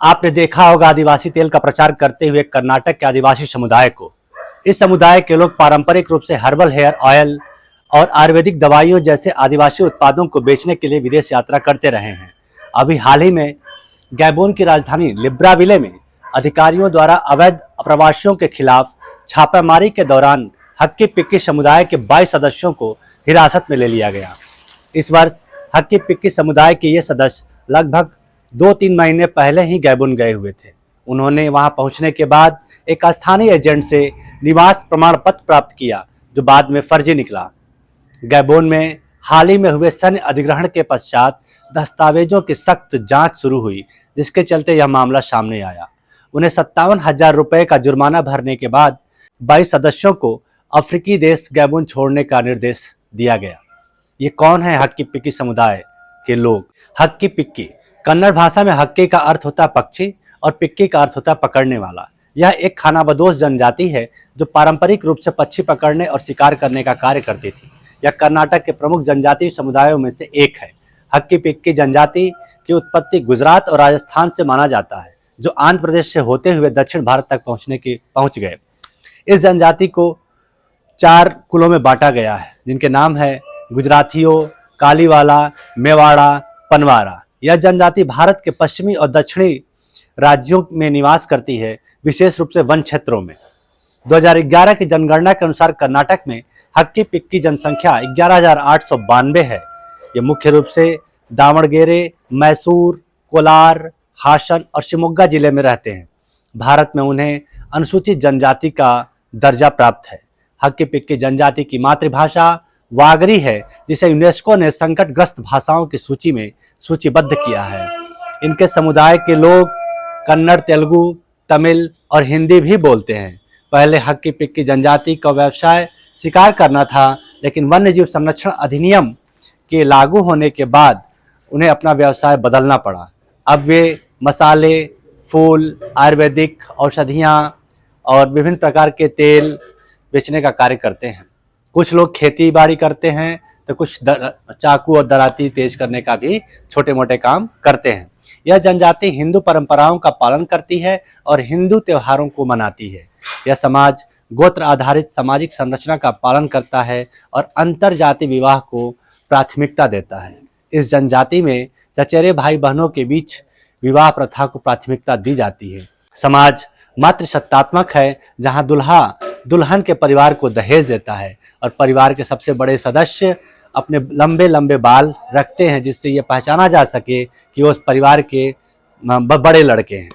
आपने देखा होगा आदिवासी तेल का प्रचार करते हुए कर्नाटक के आदिवासी समुदाय को। इस समुदाय के लोग पारंपरिक रूप से हर्बल हेयर ऑयल और आयुर्वेदिक दवाइयों जैसे आदिवासी उत्पादों को बेचने के लिए विदेश यात्रा करते रहे हैं। अभी हाल ही में गैबोन की राजधानी लिब्राविले में अधिकारियों द्वारा अवैध प्रवासियों के खिलाफ छापेमारी के दौरान हक्की पिक्की समुदाय के 22 सदस्यों को हिरासत में ले लिया गया। इस वर्ष हक्की पिक्की समुदाय के ये सदस्य लगभग 2-3 महीने पहले ही गैबोन गए हुए थे। उन्होंने वहां पहुंचने के बाद एक स्थानीय एजेंट से निवास प्रमाण पत्र प्राप्त किया, जो बाद में फर्जी निकला। गैबोन में हाल ही में हुए सैन्य अधिग्रहण के पश्चात दस्तावेजों की सख्त जांच शुरू हुई, जिसके चलते यह मामला सामने आया। उन्हें 57,000 रुपए का जुर्माना भरने के बाद 22 सदस्यों को अफ्रीकी देश गैबोन छोड़ने का निर्देश दिया गया। ये कौन है हक्की पिक्की समुदाय के लोग? हक्की पिक्की कन्नड़ भाषा में हक्की का अर्थ होता है पक्षी और पिक्की का अर्थ होता है पकड़ने वाला। यह एक खानाबदोश जनजाति है जो पारंपरिक रूप से पक्षी पकड़ने और शिकार करने का कार्य करती थी। यह कर्नाटक के प्रमुख जनजातीय समुदायों में से एक है। हक्की पिक्की जनजाति की उत्पत्ति गुजरात और राजस्थान से माना जाता है, जो आंध्र प्रदेश से होते हुए दक्षिण भारत तक पहुंच गए। इस जनजाति को 4 कुलों में बांटा गया है, जिनके नाम है गुजरातियों, कालीवाला, मेवाड़ा, पनवारा। यह जनजाति भारत के पश्चिमी और दक्षिणी राज्यों में निवास करती है, विशेष रूप से वन क्षेत्रों में। 2011 की जनगणना के अनुसार कर्नाटक में हक्की पिक्की जनसंख्या 11,892 है। ये मुख्य रूप से दावणगेरे, मैसूर, कोलार, हासन और शिमोगा जिले में रहते हैं। भारत में उन्हें अनुसूचित जनजाति का दर्जा प्राप्त है। हक्की पिक्की जनजाति की मातृभाषा वागरी है, जिसे यूनेस्को ने संकटग्रस्त भाषाओं की सूची में सूचीबद्ध किया है। इनके समुदाय के लोग कन्नड़, तेलुगु, तमिल और हिंदी भी बोलते हैं। पहले हक्की पिक्की जनजाति का व्यवसाय शिकार करना था, लेकिन वन्यजीव संरक्षण अधिनियम के लागू होने के बाद उन्हें अपना व्यवसाय बदलना पड़ा। अब वे मसाले, फूल, आयुर्वेदिक औषधियाँ और विभिन्न प्रकार के तेल बेचने का कार्य करते हैं। कुछ लोग खेती बाड़ी करते हैं, तो कुछ चाकू और दराती तेज करने का भी छोटे मोटे काम करते हैं। यह जनजाति हिंदू परंपराओं का पालन करती है और हिंदू त्योहारों को मनाती है। यह समाज गोत्र आधारित सामाजिक संरचना का पालन करता है और अंतर जाति विवाह को प्राथमिकता देता है। इस जनजाति में चचेरे भाई बहनों के बीच विवाह प्रथा को प्राथमिकता दी जाती है। समाज मातृसत्तात्मक है, जहां दूल्हा दुल्हन के परिवार को दहेज देता है और परिवार के सबसे बड़े सदस्य अपने लंबे लंबे बाल रखते हैं, जिससे यह पहचाना जा सके कि वो उस परिवार के बड़े लड़के हैं।